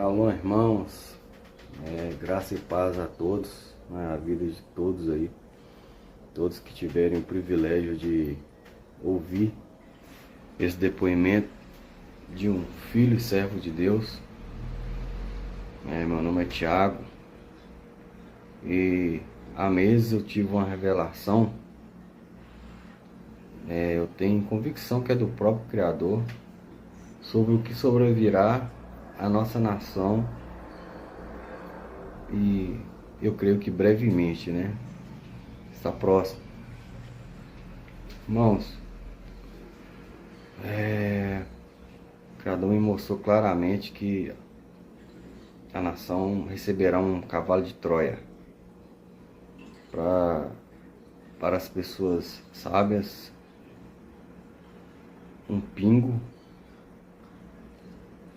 Shalom, irmãos. Graça e paz a todos, na vida de todos aí. Todos que tiverem o privilégio de ouvir esse depoimento de um filho e servo de Deus. Meu nome é Tiago. E há meses eu tive uma revelação. Eu tenho convicção que é do próprio Criador sobre o que sobrevirá à nossa nação. E eu creio que brevemente, está próximo. Irmãos, o Criador me mostrou claramente que a nação receberá um cavalo de Troia. Para as pessoas sábias, um pingo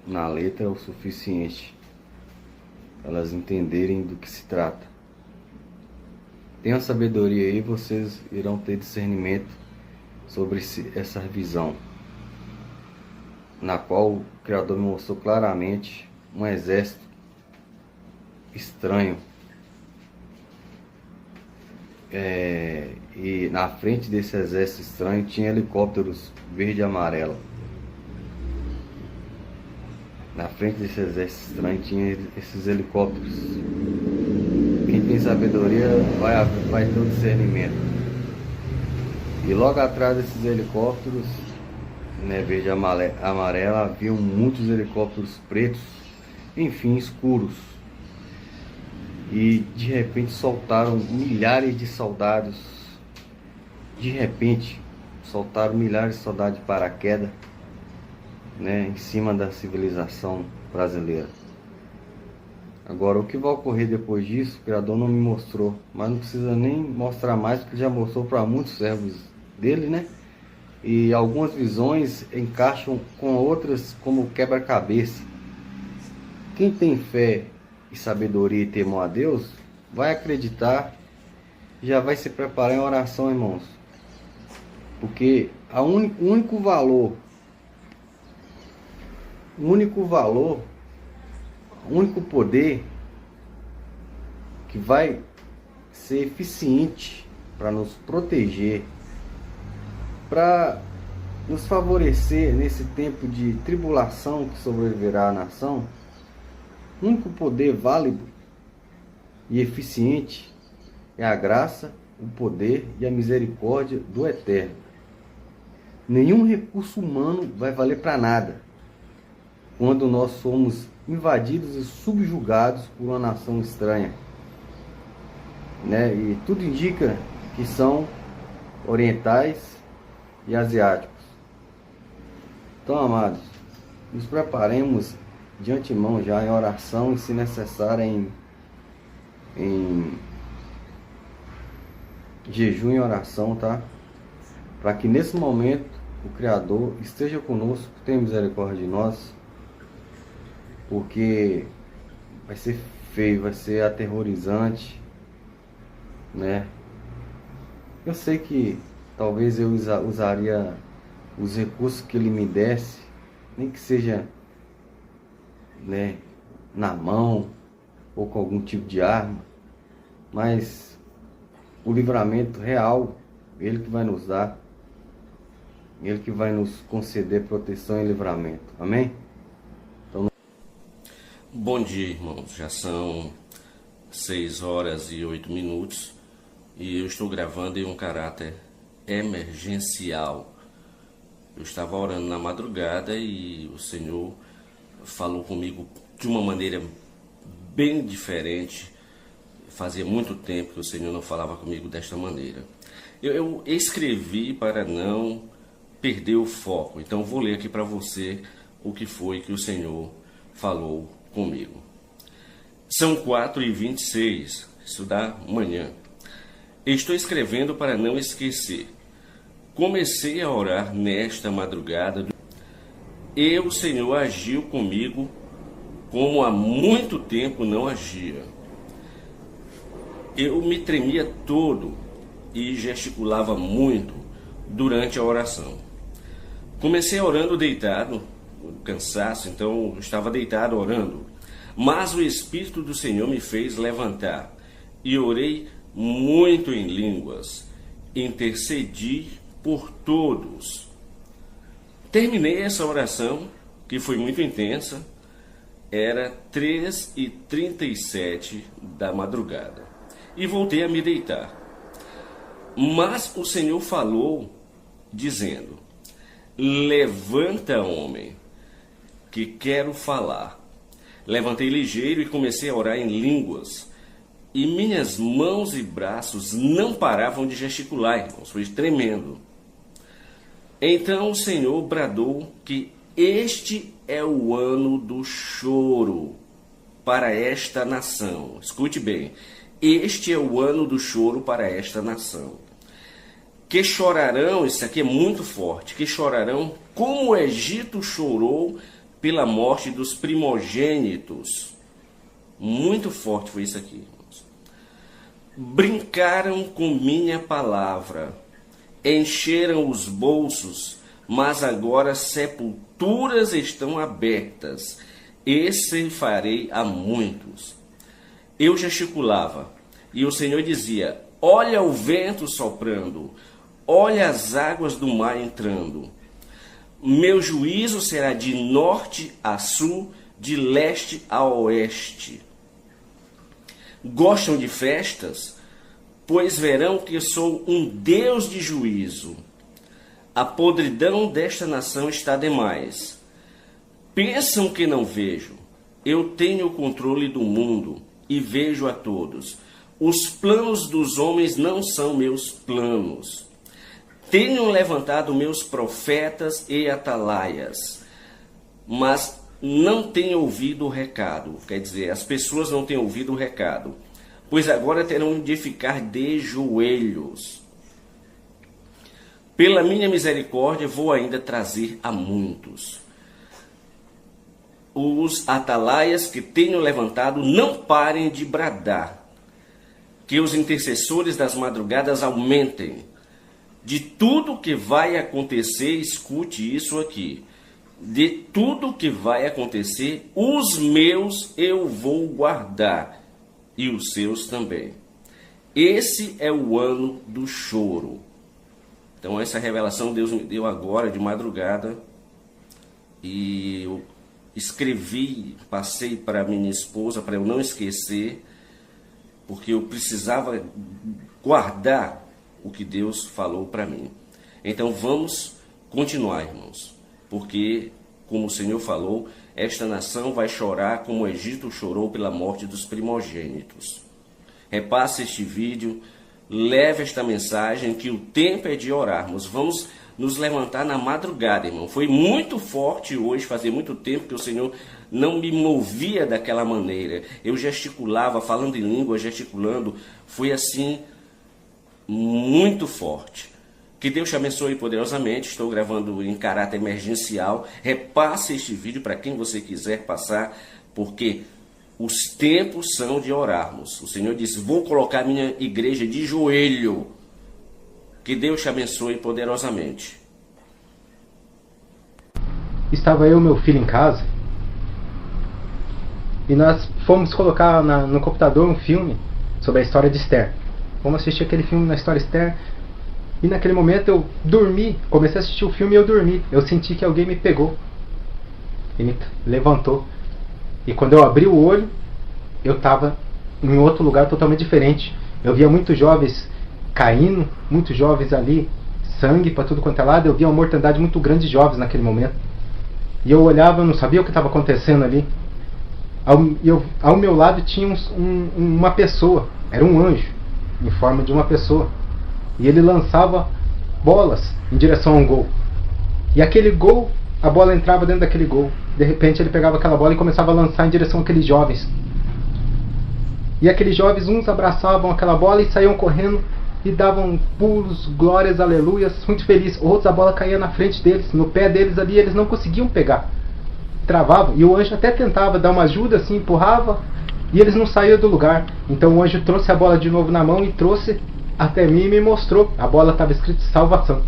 na letra é o suficiente para elas entenderem do que se trata. Tenham sabedoria aí, vocês irão ter discernimento sobre essa visão, na qual o Criador me mostrou claramente um exército estranho. E na frente desse exército estranho tinha helicópteros verde e amarelo. Na frente desse exército estranho tinha esses helicópteros. Quem tem sabedoria vai ter o discernimento. E logo atrás desses helicópteros, verde e amarelo, haviam muitos helicópteros pretos, enfim, escuros. E de repente soltaram milhares de soldados. De repente soltaram milhares de soldados de paraquedas, em cima da civilização brasileira. Agora, o que vai ocorrer depois disso, o Criador não me mostrou, mas não precisa nem mostrar mais, porque já mostrou para muitos servos dele, E algumas visões encaixam com outras como quebra-cabeça. Quem tem fé e sabedoria e temor a Deus vai acreditar, já vai se preparar em oração, irmãos, porque o único valor, o único poder que vai ser eficiente para nos proteger, para nos favorecer nesse tempo de tribulação que sobrevirá à nação, o único poder válido e eficiente é a graça, o poder e a misericórdia do Eterno. Nenhum recurso humano vai valer para nada quando nós somos invadidos e subjugados por uma nação estranha. E tudo indica que são orientais e asiáticos. Então, amados, nos preparemos de antemão já em oração e, se necessário, em jejum e oração, tá? Para que nesse momento o Criador esteja conosco, tenha misericórdia de nós, porque vai ser feio, vai ser aterrorizante, Eu sei que talvez eu usaria os recursos que Ele me desse, nem que seja na mão ou com algum tipo de arma, mas o livramento real, Ele que vai nos dar, Ele que vai nos conceder proteção e livramento. Amém? Então... Bom dia, irmãos. Já são 6h08 e eu estou gravando em um caráter emergencial. Eu estava orando na madrugada e o Senhor falou comigo de uma maneira bem diferente. Fazia muito tempo que o Senhor não falava comigo desta maneira. Eu escrevi para não perder o foco. Então vou ler aqui para você o que foi que o Senhor falou comigo. São 4h26, isso da manhã. Estou escrevendo para não esquecer. Comecei a orar nesta madrugada e o Senhor agiu comigo como há muito tempo não agia. Eu me tremia todo e gesticulava muito durante a oração. Comecei orando deitado, cansaço, então eu estava deitado orando. Mas o Espírito do Senhor me fez levantar, e orei muito em línguas, intercedi por todos. Terminei essa oração, que foi muito intensa, era 3h37 da madrugada, e voltei a me deitar. Mas o Senhor falou, dizendo: levanta, homem, que quero falar. Levantei ligeiro e comecei a orar em línguas, e minhas mãos e braços não paravam de gesticular, irmãos, foi tremendo. Então o Senhor bradou que este é o ano do choro para esta nação. Escute bem, este é o ano do choro para esta nação. Que chorarão, isso aqui é muito forte, que chorarão como o Egito chorou pela morte dos primogênitos. Muito forte foi isso aqui, irmãos. Brincaram com minha palavra, encheram os bolsos, mas agora sepulturas estão abertas, e ceifarei a muitos. Eu gesticulava, e o Senhor dizia: olha o vento soprando, olha as águas do mar entrando. Meu juízo será de norte a sul, de leste a oeste. Gostam de festas? Pois verão que sou um Deus de juízo. A podridão desta nação está demais. Pensam que não vejo. Eu tenho o controle do mundo e vejo a todos. Os planos dos homens não são meus planos. Tenho levantado meus profetas e atalaias, mas não tenho ouvido o recado. Quer dizer, as pessoas não têm ouvido o recado, pois agora terão de ficar de joelhos. Pela minha misericórdia vou ainda trazer a muitos. Os atalaias que tenho levantado não parem de bradar. Que os intercessores das madrugadas aumentem. De tudo que vai acontecer, escute isso aqui. De tudo que vai acontecer, os meus eu vou guardar, e os seus também. Esse é o ano do choro. Então essa revelação Deus me deu agora de madrugada, e eu escrevi, passei para minha esposa para eu não esquecer, porque eu precisava guardar o que Deus falou para mim. Então vamos continuar, irmãos, porque, como o Senhor falou, esta nação vai chorar como o Egito chorou pela morte dos primogênitos. Repasse este vídeo, leve esta mensagem, que o tempo é de orarmos. Vamos nos levantar na madrugada, irmão. Foi muito forte hoje, fazia muito tempo que o Senhor não me movia daquela maneira. Eu gesticulava, falando em língua, gesticulando, foi assim, muito forte. Que Deus te abençoe poderosamente. Estou gravando em caráter emergencial. Repasse este vídeo para quem você quiser passar, porque os tempos são de orarmos. O Senhor disse: vou colocar minha igreja de joelho. Que Deus te abençoe poderosamente. Estava eu e meu filho em casa, e nós fomos colocar no computador um filme sobre a história de Esther. Vamos assistir aquele filme na história Esther. E naquele momento eu dormi, comecei a assistir o filme e eu dormi. Eu senti que alguém me pegou e me levantou. E quando eu abri o olho, eu estava em outro lugar totalmente diferente. Eu via muitos jovens caindo, muitos jovens ali, sangue para tudo quanto é lado. Eu via uma mortandade muito grande de jovens naquele momento. E eu olhava, eu não sabia o que estava acontecendo ali. Ao meu lado tinha uma pessoa, era um anjo, em forma de uma pessoa. E ele lançava bolas em direção a um gol. E aquele gol, a bola entrava dentro daquele gol. De repente ele pegava aquela bola e começava a lançar em direção àqueles jovens. E aqueles jovens, uns abraçavam aquela bola e saíam correndo e davam pulos, glórias, aleluias, muito felizes. Outros, a bola caía na frente deles, no pé deles ali, eles não conseguiam pegar. Travavam. E o anjo até tentava dar uma ajuda, assim, empurrava, e eles não saíam do lugar. Então o anjo trouxe a bola de novo na mão e trouxe até mim e me mostrou. A bola estava escrito salvação.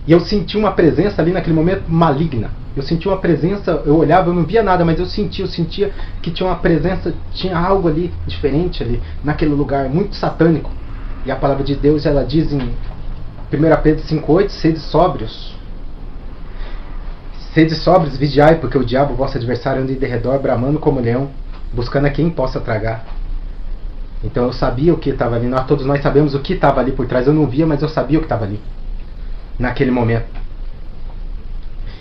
E eu senti uma presença ali naquele momento maligna. Eu sentia uma presença, eu olhava, eu não via nada, mas eu sentia que tinha uma presença, tinha algo ali diferente ali, naquele lugar, muito satânico. E a palavra de Deus, ela diz em 1 Pedro 5,8, sede sóbrios. Sede sóbrios, vigiai, porque o diabo, vosso adversário, anda em derredor, bramando como leão, buscando a quem possa tragar. Então eu sabia o que estava ali, todos nós sabemos o que estava ali por trás. Eu não via, mas eu sabia o que estava ali, naquele momento.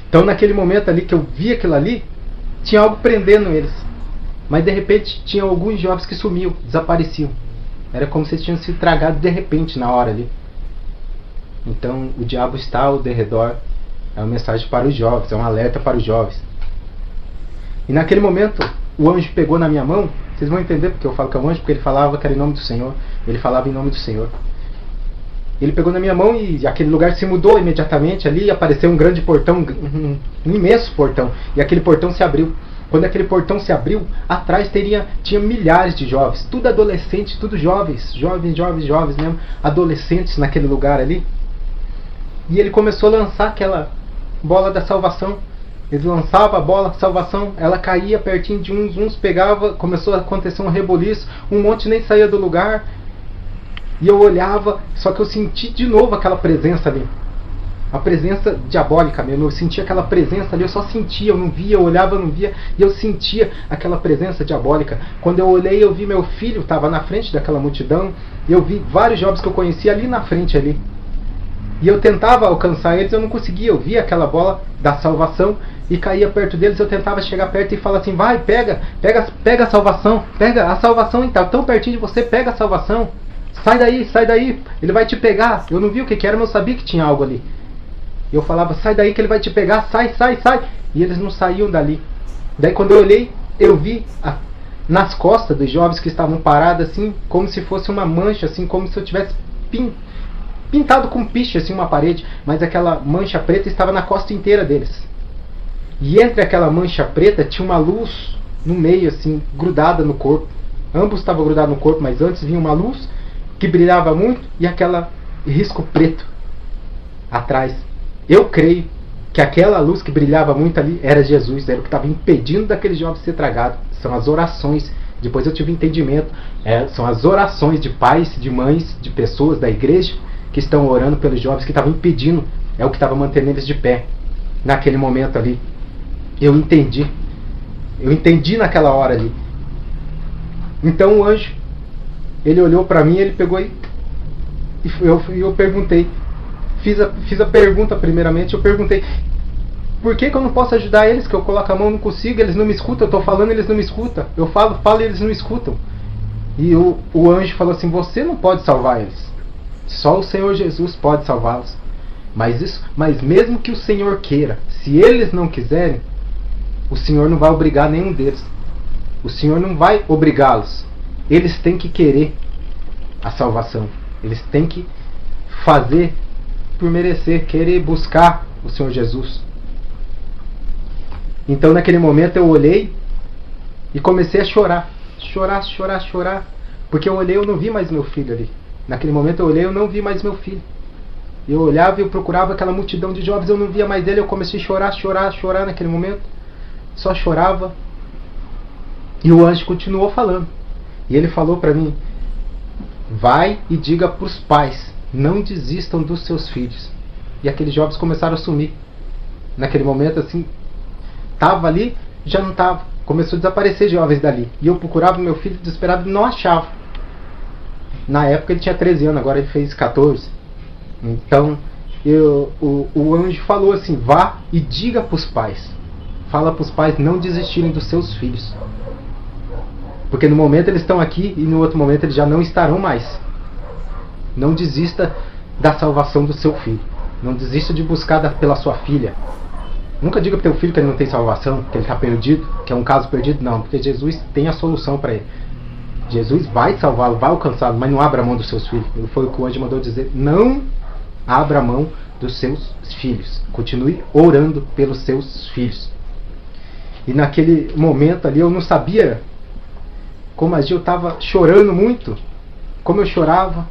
Então naquele momento ali que eu vi aquilo ali, tinha algo prendendo eles. Mas de repente tinha alguns jovens que sumiam, desapareciam. Era como se eles tinham sido tragados de repente na hora ali. Então o diabo está ao derredor. É uma mensagem para os jovens, é um alerta para os jovens. E naquele momento o anjo pegou na minha mão. Vocês vão entender porque eu falo que é um anjo, porque ele falava que era em nome do Senhor. Ele falava em nome do Senhor. Ele pegou na minha mão e aquele lugar se mudou imediatamente. Ali apareceu um grande portão, um imenso portão. E aquele portão se abriu. Quando aquele portão se abriu, atrás tinha milhares de jovens. Tudo adolescentes, tudo jovens mesmo. Adolescentes naquele lugar ali. E ele começou a lançar aquela bola da salvação. Ele lançava a bola, salvação, ela caía pertinho de uns pegava, começou a acontecer um reboliço, um monte nem saía do lugar. E eu olhava, só que eu senti de novo aquela presença ali. A presença diabólica mesmo, eu sentia aquela presença ali, eu só sentia, eu não via, eu olhava, eu não via, e eu sentia aquela presença diabólica. Quando eu olhei, eu vi meu filho, estava na frente daquela multidão, e eu vi vários jovens que eu conhecia ali na frente ali. E eu tentava alcançar eles, eu não conseguia, eu via aquela bola da salvação, e caía perto deles, eu tentava chegar perto e falar assim, vai, pega a salvação, pega a salvação, está tão pertinho de você, pega a salvação, sai daí, ele vai te pegar. Eu não vi o que era, mas eu sabia que tinha algo ali. Eu falava, sai daí que ele vai te pegar, sai, e eles não saíam dali. Daí quando eu olhei, eu vi nas costas dos jovens que estavam parados assim, como se fosse uma mancha, assim, como se eu tivesse pintado com piche assim uma parede, mas aquela mancha preta estava na costa inteira deles. E entre aquela mancha preta tinha uma luz no meio, assim, grudada no corpo. Ambos estavam grudados no corpo, mas antes vinha uma luz que brilhava muito e aquela risco preto atrás. Eu creio que aquela luz que brilhava muito ali era Jesus, era o que estava impedindo daquele jovem ser tragado. São as orações, depois eu tive entendimento, são as orações de pais, de mães, de pessoas da igreja que estão orando pelos jovens, que estavam impedindo, é o que estava mantendo eles de pé naquele momento ali. Eu entendi naquela hora ali. Então o anjo, ele olhou para mim, ele pegou e eu perguntei, fiz a pergunta primeiramente, eu perguntei, por que eu não posso ajudar eles, que eu coloco a mão, não consigo, eles não me escutam, eu estou falando, eles não me escutam, eu falo e eles não escutam. E o anjo falou assim, você não pode salvar eles, só o Senhor Jesus pode salvá-los. Mas mesmo que o Senhor queira, se eles não quiserem, o Senhor não vai obrigar nenhum deles. O Senhor não vai obrigá-los. Eles têm que querer a salvação. Eles têm que fazer por merecer, querer buscar o Senhor Jesus. Então naquele momento eu olhei e comecei a chorar. Chorar. Porque eu olhei e eu não vi mais meu filho ali. Naquele momento eu olhei e eu não vi mais meu filho. Eu olhava e eu procurava aquela multidão de jovens, eu não via mais ele, eu comecei a chorar naquele momento. Só chorava. E o anjo continuou falando. E ele falou para mim, vai e diga para os pais, não desistam dos seus filhos. E aqueles jovens começaram a sumir. Naquele momento assim, estava ali, já não estava. Começou a desaparecer jovens dali. E eu procurava meu filho desesperado e não achava. Na época ele tinha 13 anos, agora ele fez 14. Então o anjo falou assim, vá e diga para os pais. Fala para os pais não desistirem dos seus filhos. Porque no momento eles estão aqui e no outro momento eles já não estarão mais. Não desista da salvação do seu filho. Não desista de buscar pela sua filha. Nunca diga para o teu filho que ele não tem salvação, que ele está perdido, que é um caso perdido. Não, porque Jesus tem a solução para ele. Jesus vai salvá-lo, vai alcançá-lo, mas não abra mão dos seus filhos. Foi o que o anjo mandou dizer. Não abra mão dos seus filhos. Continue orando pelos seus filhos. E naquele momento ali eu não sabia como agir, eu estava chorando muito, como eu chorava.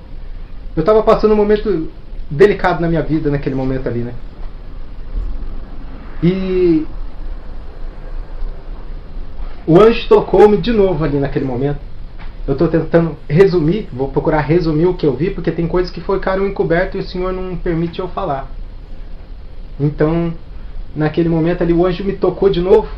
Eu estava passando um momento delicado na minha vida naquele momento ali, né? E o anjo tocou-me de novo ali naquele momento. Eu estou tentando resumir, vou procurar resumir o que eu vi, porque tem coisas que ficaram encobertas e o Senhor não permite eu falar. Então, naquele momento ali, o anjo me tocou de novo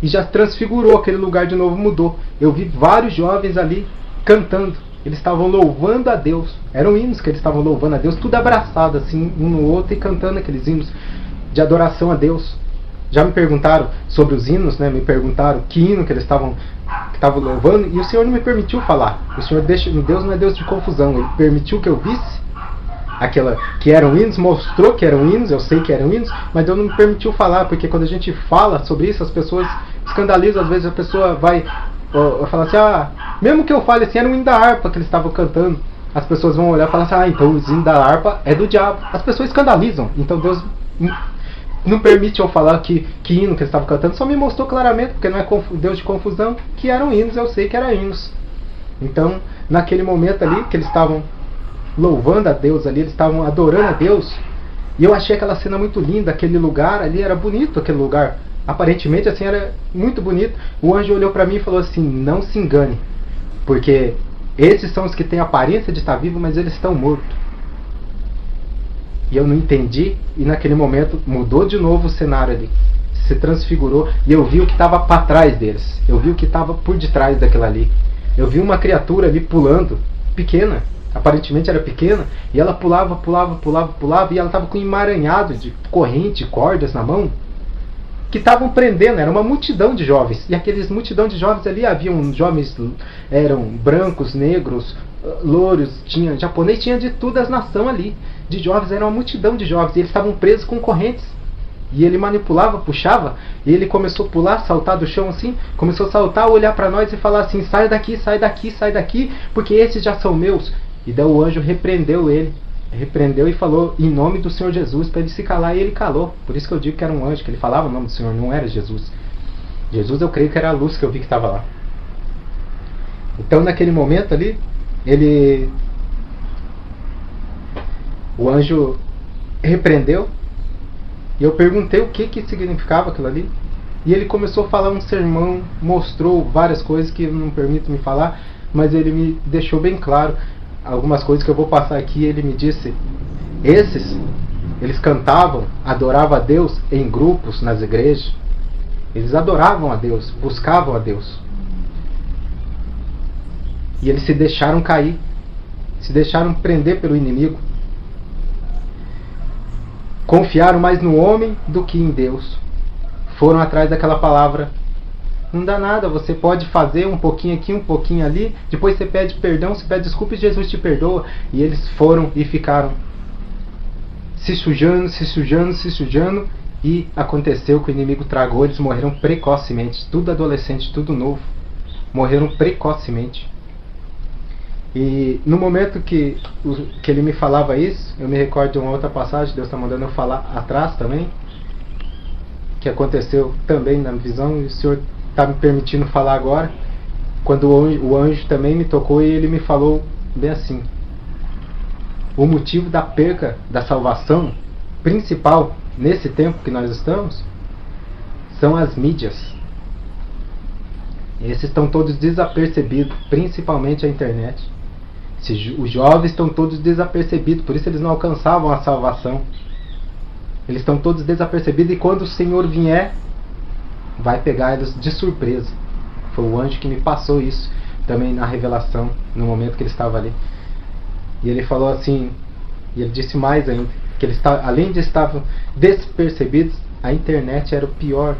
e já transfigurou aquele lugar de novo, mudou. Eu vi vários jovens ali cantando. Eles estavam louvando a Deus. Eram hinos que eles estavam louvando a Deus, tudo abraçado assim, um no outro, e cantando aqueles hinos de adoração a Deus. Já me perguntaram sobre os hinos, né? Me perguntaram que hino que eles estavam louvando, e o Senhor não me permitiu falar. O Senhor Deus não é Deus de confusão. Ele permitiu que eu visse aquela que eram hinos, mostrou que eram hinos, eu sei que eram hinos, mas Deus não me permitiu falar, porque quando a gente fala sobre isso, as pessoas escandalizam. Às vezes a pessoa vai falar assim, mesmo que eu fale assim, era um hino da harpa que eles estavam cantando, as pessoas vão olhar e falar assim, então o hino da harpa é do diabo. As pessoas escandalizam. Então Deus não permite eu falar que hino que eles estavam cantando, só me mostrou claramente, porque não é Deus de confusão, que eram hinos, eu sei que eram hinos. Então, naquele momento ali, que eles estavam louvando a Deus ali, eles estavam adorando a Deus, e eu achei aquela cena muito linda, aquele lugar ali, era bonito aquele lugar, aparentemente assim, era muito bonito. O anjo olhou para mim e falou assim, não se engane, porque esses são os que têm aparência de estar vivos, mas eles estão mortos. E eu não entendi, e naquele momento mudou de novo o cenário ali, se transfigurou, e eu vi o que estava para trás deles, eu vi o que estava por detrás daquilo ali. Eu vi uma criatura ali pulando, pequena, aparentemente era pequena, e ela pulava, e ela estava com um emaranhado de corrente, cordas na mão, que estavam prendendo. Era uma multidão de jovens, e aqueles multidão de jovens ali, haviam jovens, eram brancos, negros, louros, tinha japonês, tinha de todas as nações ali, de jovens, era uma multidão de jovens, e eles estavam presos com correntes. E ele manipulava, puxava, e ele começou a pular, saltar do chão assim, começou a saltar, olhar para nós e falar assim, sai daqui, sai daqui, sai daqui, porque esses já são meus. E daí o anjo repreendeu ele, repreendeu e falou em nome do Senhor Jesus para ele se calar, e ele calou. Por isso que eu digo que era um anjo, que ele falava o nome do Senhor, não era Jesus. Jesus, eu creio que era a luz que eu vi que estava lá. Então naquele momento ali, o anjo repreendeu, e eu perguntei o que significava aquilo ali, e ele começou a falar um sermão, mostrou várias coisas que não permito me falar, mas ele me deixou bem claro algumas coisas que eu vou passar aqui. Ele me disse, eles cantavam, adoravam a Deus em grupos nas igrejas, eles adoravam a Deus, buscavam a Deus, e eles se deixaram cair, se deixaram prender pelo inimigo, confiaram mais no homem do que em Deus, foram atrás daquela palavra, não dá nada, você pode fazer um pouquinho aqui, um pouquinho ali, depois você pede perdão, você pede desculpa e Jesus te perdoa. E eles foram e ficaram se sujando, e aconteceu que o inimigo tragou, eles morreram precocemente, tudo adolescente, tudo novo, morreram precocemente. E no momento que ele me falava isso, eu me recordo de uma outra passagem, Deus está mandando eu falar atrás também, que aconteceu também na visão, e o Senhor está me permitindo falar agora, quando o anjo também me tocou, e ele me falou bem assim, o motivo da perca da salvação principal nesse tempo que nós estamos são as mídias. Esses estão todos desapercebidos, principalmente a internet. Os jovens estão todos desapercebidos, por isso eles não alcançavam a salvação. Eles estão todos desapercebidos, e quando o Senhor vier, vai pegar eles de surpresa. Foi o anjo que me passou isso também na revelação, no momento que ele estava ali. E ele falou assim, e ele disse mais ainda, que eles, além de estavam despercebidos, a internet era o pior.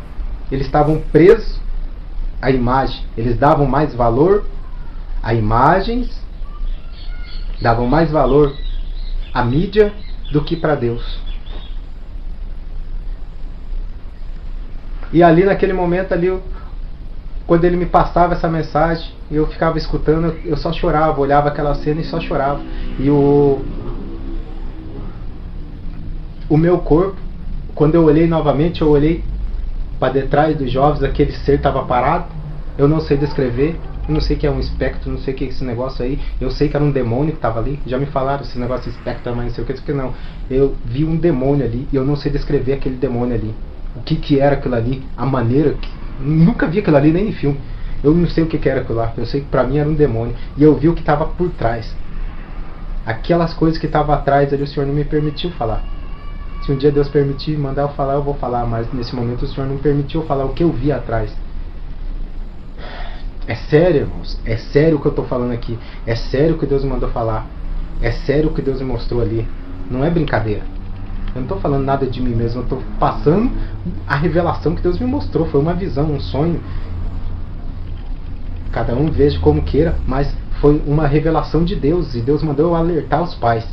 Eles estavam presos à imagem, eles davam mais valor a imagens, davam mais valor à mídia do que para Deus. E ali naquele momento ali, quando ele me passava essa mensagem, eu ficava escutando, eu só chorava, olhava aquela cena e só chorava. E o meu corpo, quando eu olhei novamente, eu olhei para detrás dos jovens, aquele ser estava parado, eu não sei descrever, Eu não sei o que é um espectro, não sei o que é esse negócio aí. Eu sei que era um demônio que estava ali. Já me falaram esse negócio de espectro, mas não sei o que, não. Eu vi um demônio ali e eu não sei descrever aquele demônio ali. O que era aquilo ali, a maneira que... Nunca vi aquilo ali nem em filme. Eu não sei o que era aquilo lá. Eu sei que pra mim era um demônio. E eu vi o que estava por trás. Aquelas coisas que estavam atrás ali, o Senhor não me permitiu falar. Se um dia Deus permitir mandar eu falar, eu vou falar. Mas nesse momento o Senhor não permitiu falar o que eu vi atrás. É sério, irmãos. É sério o que eu estou falando aqui. É sério o que Deus me mandou falar. É sério o que Deus me mostrou ali. Não é brincadeira. Eu não estou falando nada de mim mesmo. Eu estou passando a revelação que Deus me mostrou. Foi uma visão, um sonho. Cada um veja como queira, mas foi uma revelação de Deus. E Deus mandou eu alertar os pais.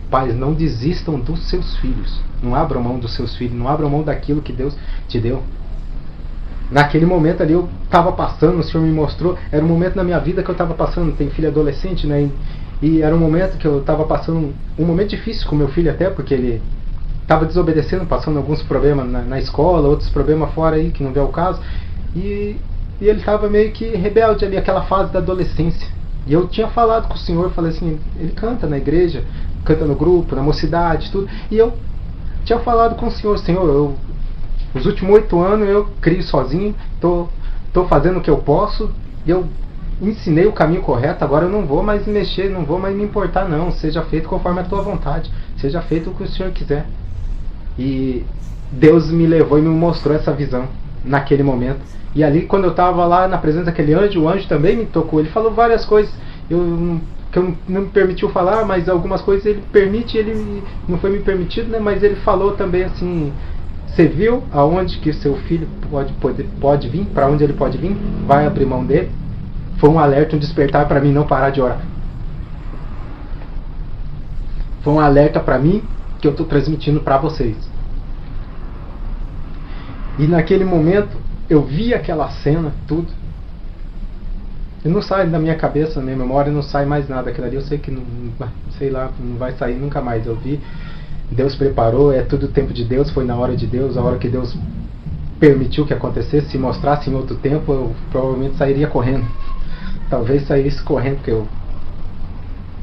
Pais, não desistam dos seus filhos. Não abram mão dos seus filhos. Não abram mão daquilo que Deus te deu. Naquele momento ali eu estava passando, o Senhor me mostrou. Era um momento na minha vida que eu estava passando. Tenho filho adolescente, né? E era um momento que eu estava passando um momento difícil com meu filho até, porque ele estava desobedecendo, passando alguns problemas na escola, outros problemas fora aí, que não vê o caso. E ele estava meio que rebelde ali, aquela fase da adolescência. E eu tinha falado com o Senhor, falei assim, ele canta na igreja, canta no grupo, na mocidade, tudo. E eu tinha falado com o Senhor, Senhor, os últimos 8 anos eu crio sozinho, tô fazendo o que eu posso, eu ensinei o caminho correto, agora eu não vou mais mexer, não vou mais me importar não, seja feito conforme a tua vontade, seja feito o que o Senhor quiser. E Deus me levou e me mostrou essa visão naquele momento. E ali quando eu estava lá na presença daquele anjo, o anjo também me tocou, ele falou várias coisas, que eu não me permitiu falar, mas algumas coisas ele permite, ele não foi me permitido, né? Mas ele falou também assim, você viu aonde que seu filho pode vir, para onde ele pode vir, vai abrir mão dele. Foi um alerta, um despertar para mim não parar de orar. Foi um alerta para mim que eu estou transmitindo para vocês. E naquele momento eu vi aquela cena, tudo. E não sai da minha cabeça, da minha memória, não sai mais nada. Aquilo ali eu sei que não, sei lá, não vai sair nunca mais. Eu vi, Deus preparou, é tudo o tempo de Deus, foi na hora de Deus, a hora que Deus permitiu que acontecesse. Se mostrasse em outro tempo, eu provavelmente sairia correndo. Talvez saísse correndo, porque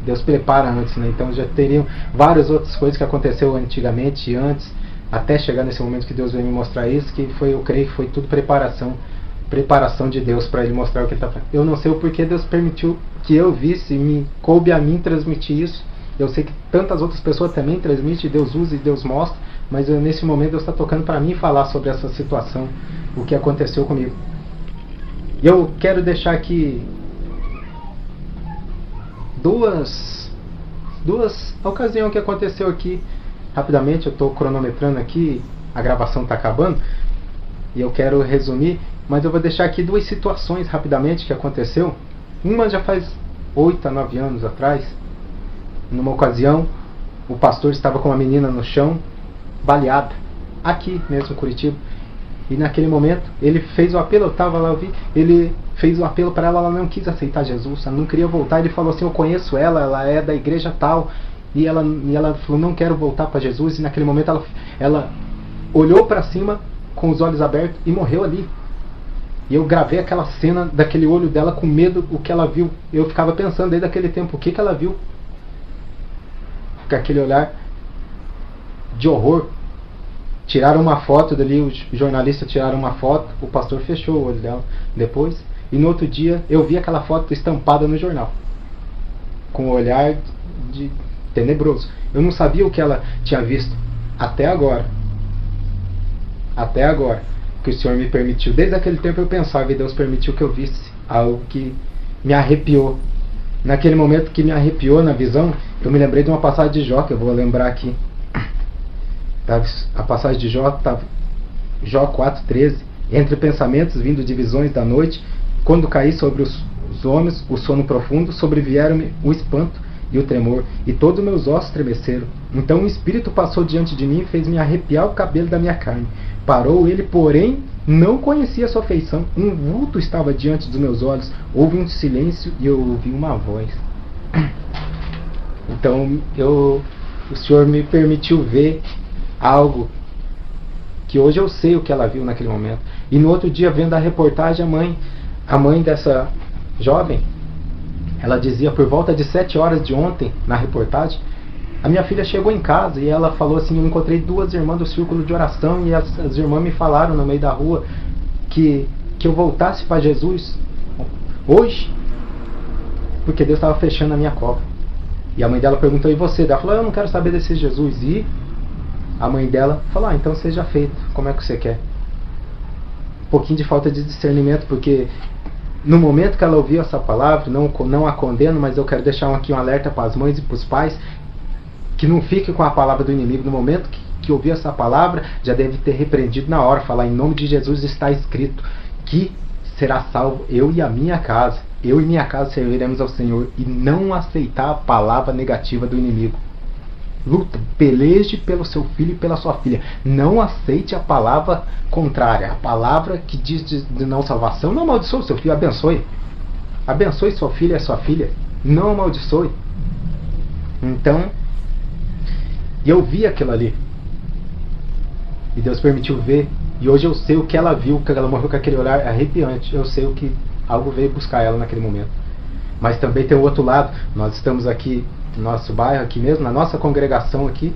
Deus prepara antes, né? Então já teriam várias outras coisas que aconteceu antigamente, antes, até chegar nesse momento que Deus veio me mostrar isso, que foi, eu creio que foi tudo preparação de Deus para Ele mostrar o que Ele está fazendo. Eu não sei o porquê Deus permitiu que eu visse, me coube a mim transmitir isso. Eu sei que tantas outras pessoas também transmitem, Deus usa e Deus mostra, mas nesse momento Deus está tocando para mim falar sobre essa situação, o que aconteceu comigo. E eu quero deixar aqui duas ocasiões que aconteceu aqui. Rapidamente, eu estou cronometrando aqui, a gravação está acabando, e eu quero resumir, mas eu vou deixar aqui 2 situações rapidamente que aconteceu. Uma já faz 8 a 9 anos atrás. Numa ocasião, o pastor estava com uma menina no chão, baleada, aqui mesmo em Curitiba. E naquele momento, ele fez o apelo, eu estava lá, eu vi, ele fez o apelo para ela, ela não quis aceitar Jesus, ela não queria voltar. Ele falou assim, eu conheço ela, ela é da igreja tal. E ela falou, não quero voltar para Jesus. E naquele momento ela olhou para cima com os olhos abertos e morreu ali. E eu gravei aquela cena daquele olho dela com medo, o que ela viu. Eu ficava pensando desde aquele tempo, o que ela viu? Com aquele olhar de horror. Tiraram uma foto dali, os jornalistas tiraram uma foto, o pastor fechou o olho dela depois. E no outro dia eu vi aquela foto estampada no jornal, com o olhar de tenebroso. Eu não sabia o que ela tinha visto até agora. Até agora que o Senhor me permitiu. Desde aquele tempo eu pensava e Deus permitiu que eu visse algo que me arrepiou. Naquele momento que me arrepiou na visão, eu me lembrei de uma passagem de Jó, que eu vou lembrar aqui. A passagem de Jó estava Jó 4,13. Entre pensamentos vindo de visões da noite, quando caí sobre os homens o sono profundo, sobrevieram-me o espanto e o tremor, e todos meus ossos estremeceram. Então um espírito passou diante de mim e fez-me arrepiar o cabelo da minha carne. Parou ele, porém não conhecia sua feição. Um vulto estava diante dos meus olhos. Houve um silêncio e eu ouvi uma voz. Então o Senhor me permitiu ver algo que hoje eu sei o que ela viu naquele momento. E no outro dia, vendo a reportagem, a mãe dessa jovem, ela dizia, por volta de 7 horas de ontem, na reportagem, a minha filha chegou em casa e ela falou assim, eu encontrei 2 irmãs do círculo de oração e as irmãs me falaram no meio da rua que eu voltasse para Jesus hoje, porque Deus estava fechando a minha cova. E a mãe dela perguntou, e você? Ela falou, eu não quero saber desse Jesus. E a mãe dela falou, então seja feito, como é que você quer? Um pouquinho de falta de discernimento, porque no momento que ela ouviu essa palavra, não a condeno, mas eu quero deixar aqui um alerta para as mães e para os pais, que não fique com a palavra do inimigo. No momento que ouviu essa palavra, já deve ter repreendido na hora, falar, em nome de Jesus está escrito que será salvo eu e a minha casa. Eu e minha casa serviremos ao Senhor, e não aceitar a palavra negativa do inimigo. Luta, peleje pelo seu filho e pela sua filha. Não aceite a palavra contrária. A palavra que diz de não salvação. Não amaldiçoe o seu filho, abençoe. Abençoe sua filha e sua filha. Não amaldiçoe. Então, eu vi aquilo ali. E Deus permitiu ver. E hoje eu sei o que ela viu, que ela morreu com aquele olhar arrepiante. Eu sei o que algo veio buscar ela naquele momento. Mas também tem o outro lado. Nós estamos aqui no nosso bairro, aqui mesmo, na nossa congregação aqui.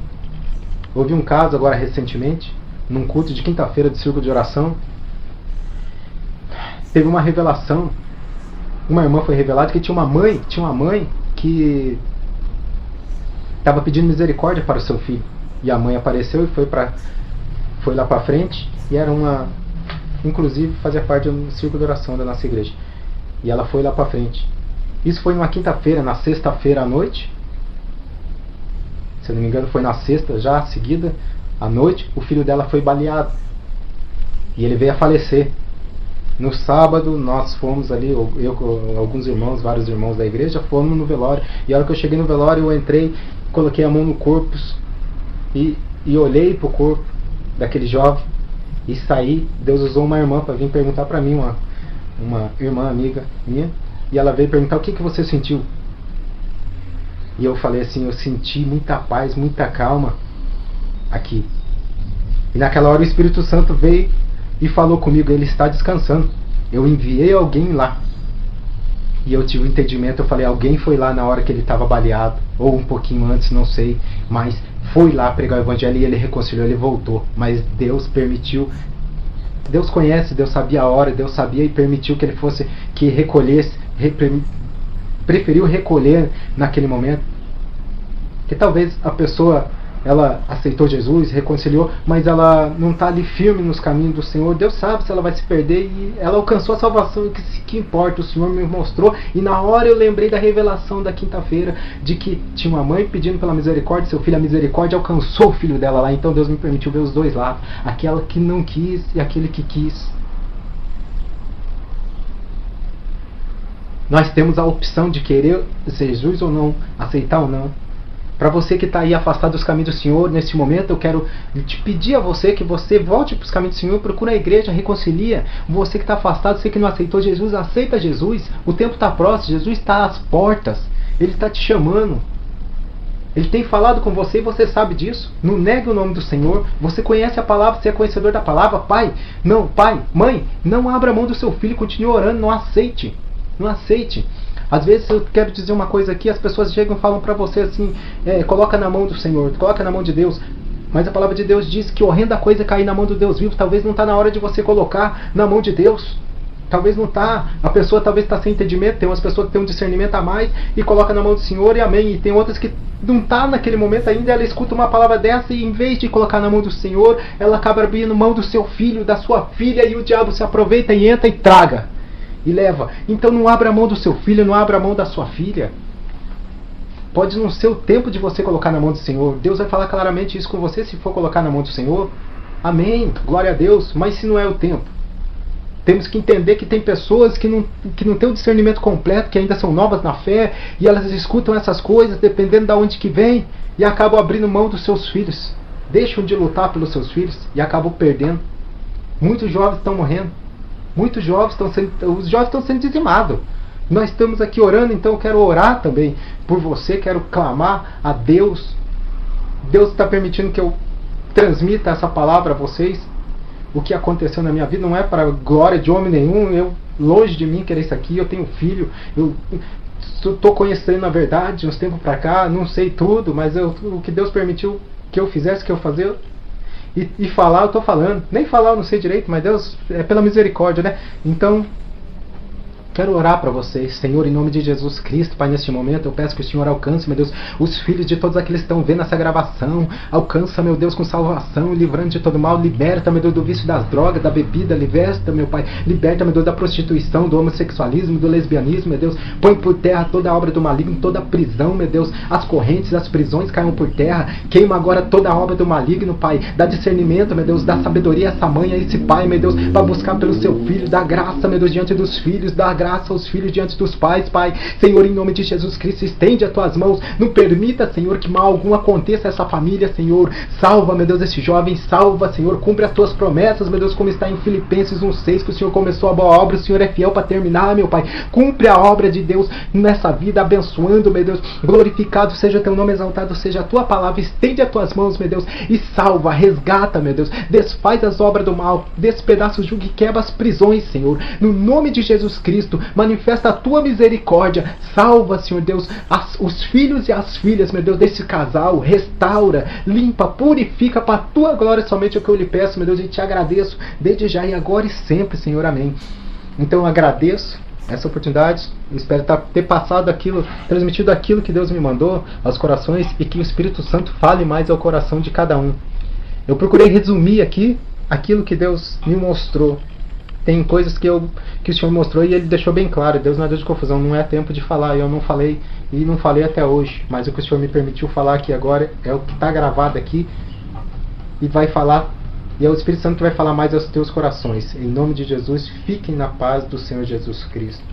Houve um caso agora recentemente, num culto de quinta-feira de círculo de oração. Teve uma revelação. Uma irmã foi revelada que tinha uma mãe que estava pedindo misericórdia para o seu filho. E a mãe apareceu e foi lá para frente. E era inclusive fazia parte do círculo de oração da nossa igreja. E ela foi lá para frente. Isso foi numa quinta-feira. Na sexta-feira à noite, se eu não me engano foi na sexta já seguida à noite, o filho dela foi baleado e ele veio a falecer. No sábado nós fomos ali, eu com alguns irmãos, vários irmãos da igreja, fomos no velório. E a hora que eu cheguei no velório, eu entrei, coloquei a mão no corpo e olhei para o corpo daquele jovem e saí. Deus usou uma irmã para vir perguntar para mim, uma irmã amiga minha, e ela veio perguntar, o que você sentiu? E eu falei assim, eu senti muita paz, muita calma aqui. E naquela hora o Espírito Santo veio e falou comigo, ele está descansando. Eu enviei alguém lá. E eu tive um entendimento, eu falei, alguém foi lá na hora que ele estava baleado, ou um pouquinho antes, não sei, mas foi lá pregar o evangelho e ele reconciliou, ele voltou. Mas Deus permitiu, Deus conhece, Deus sabia a hora, Deus sabia e permitiu que ele fosse, que recolhesse, preferiu recolher naquele momento. Que talvez a pessoa, ela aceitou Jesus, reconciliou, mas ela não está ali firme nos caminhos do Senhor. Deus sabe se ela vai se perder, e ela alcançou a salvação, que importa, o Senhor me mostrou. E na hora eu lembrei da revelação da quinta-feira, de que tinha uma mãe pedindo pela misericórdia, seu filho, a misericórdia alcançou o filho dela lá. Então Deus me permitiu ver os dois lados, aquela que não quis e aquele que quis. Nós temos a opção de querer Jesus ou não, aceitar ou não. Para você que está aí afastado dos caminhos do Senhor, neste momento eu quero te pedir a você que você volte para os caminhos do Senhor, procura a igreja, reconcilia. Você que está afastado, você que não aceitou Jesus, aceita Jesus. O tempo está próximo, Jesus está às portas, Ele está te chamando. Ele tem falado com você e você sabe disso. Não negue o nome do Senhor. Você conhece a palavra, você é conhecedor da palavra. Pai, mãe, não abra a mão do seu filho, continue orando, não aceite. Não aceite. Às vezes eu quero dizer uma coisa aqui, as pessoas chegam e falam para você assim, coloca na mão do Senhor, coloca na mão de Deus. Mas a palavra de Deus diz que horrenda coisa é cair na mão do Deus vivo. Talvez não está na hora de você colocar na mão de Deus. Talvez não está. A pessoa talvez está sem entendimento. Tem umas pessoas que têm um discernimento a mais e coloca na mão do Senhor e amém. E tem outras que não está naquele momento ainda. Ela escuta uma palavra dessa e em vez de colocar na mão do Senhor, ela acaba abrindo mão do seu filho, da sua filha, e o diabo se aproveita e entra e traga. E leva. Então não abra a mão do seu filho, não abra a mão da sua filha. Pode não ser o tempo de você colocar na mão do Senhor. Deus vai falar claramente isso com você se for colocar na mão do Senhor. Amém, glória a Deus. Mas se não é o tempo, temos que entender que tem pessoas que não têm o discernimento completo, que ainda são novas na fé, e elas escutam essas coisas dependendo de onde que vem, e acabam abrindo mão dos seus filhos. Deixam de lutar pelos seus filhos e acabam perdendo. Muitos jovens estão morrendo. Muitos jovens os jovens estão sendo dizimados. Nós estamos aqui orando, então eu quero orar também por você, quero clamar a Deus. Deus está permitindo que eu transmita essa palavra a vocês. O que aconteceu na minha vida não é para glória de homem nenhum. longe de mim querer isso aqui, eu tenho filho, eu estou conhecendo a verdade uns tempos pra cá, não sei tudo, mas o que Deus permitiu que eu fizesse, que eu fazia, e falar eu estou falando, nem falar eu não sei direito, mas Deus é pela misericórdia, né? Então quero orar para vocês, Senhor, em nome de Jesus Cristo, Pai, neste momento eu peço que o Senhor alcance, meu Deus, os filhos de todos aqueles que estão vendo essa gravação, alcança, meu Deus, com salvação, livrando de todo mal, liberta, meu Deus, do vício das drogas, da bebida, liberta, meu Pai, liberta, meu Deus, da prostituição, do homossexualismo, do lesbianismo, meu Deus, põe por terra toda a obra do maligno, toda a prisão, meu Deus, as correntes, as prisões caiam por terra, queima agora toda a obra do maligno, Pai, dá discernimento, meu Deus, dá sabedoria a essa mãe, a esse pai, meu Deus, para buscar pelo seu filho, dá graça, meu Deus, diante dos filhos, dá graça aos filhos diante dos pais, Pai. Senhor, em nome de Jesus Cristo, estende as tuas mãos, não permita, Senhor, que mal algum aconteça a essa família, Senhor. Salva, meu Deus, esse jovem, salva, Senhor, cumpre as tuas promessas, meu Deus, como está em Filipenses 1:6, que o Senhor começou a boa obra, o Senhor é fiel para terminar, meu Pai. Cumpre a obra de Deus nessa vida, abençoando, meu Deus, glorificado seja teu nome, exaltado seja a tua palavra, estende as tuas mãos, meu Deus, e salva, resgata, meu Deus, desfaz as obras do mal, despedaça o jugo e quebra as prisões, Senhor, no nome de Jesus Cristo, manifesta a tua misericórdia, salva, Senhor Deus, os filhos e as filhas, meu Deus, desse casal, restaura, limpa, purifica para a tua glória, somente o que eu lhe peço, meu Deus, e te agradeço, desde já e agora e sempre, Senhor, amém. Então eu agradeço essa oportunidade, espero ter passado aquilo, transmitido aquilo que Deus me mandou aos corações e que o Espírito Santo fale mais ao coração de cada um. Eu procurei resumir aqui aquilo que Deus me mostrou. Tem coisas que o Senhor mostrou e Ele deixou bem claro. Deus não é Deus de confusão, não é tempo de falar. Eu não falei e não falei até hoje. Mas o que o Senhor me permitiu falar aqui agora é o que está gravado aqui. E vai falar, e é o Espírito Santo que vai falar mais aos teus corações. Em nome de Jesus, fiquem na paz do Senhor Jesus Cristo.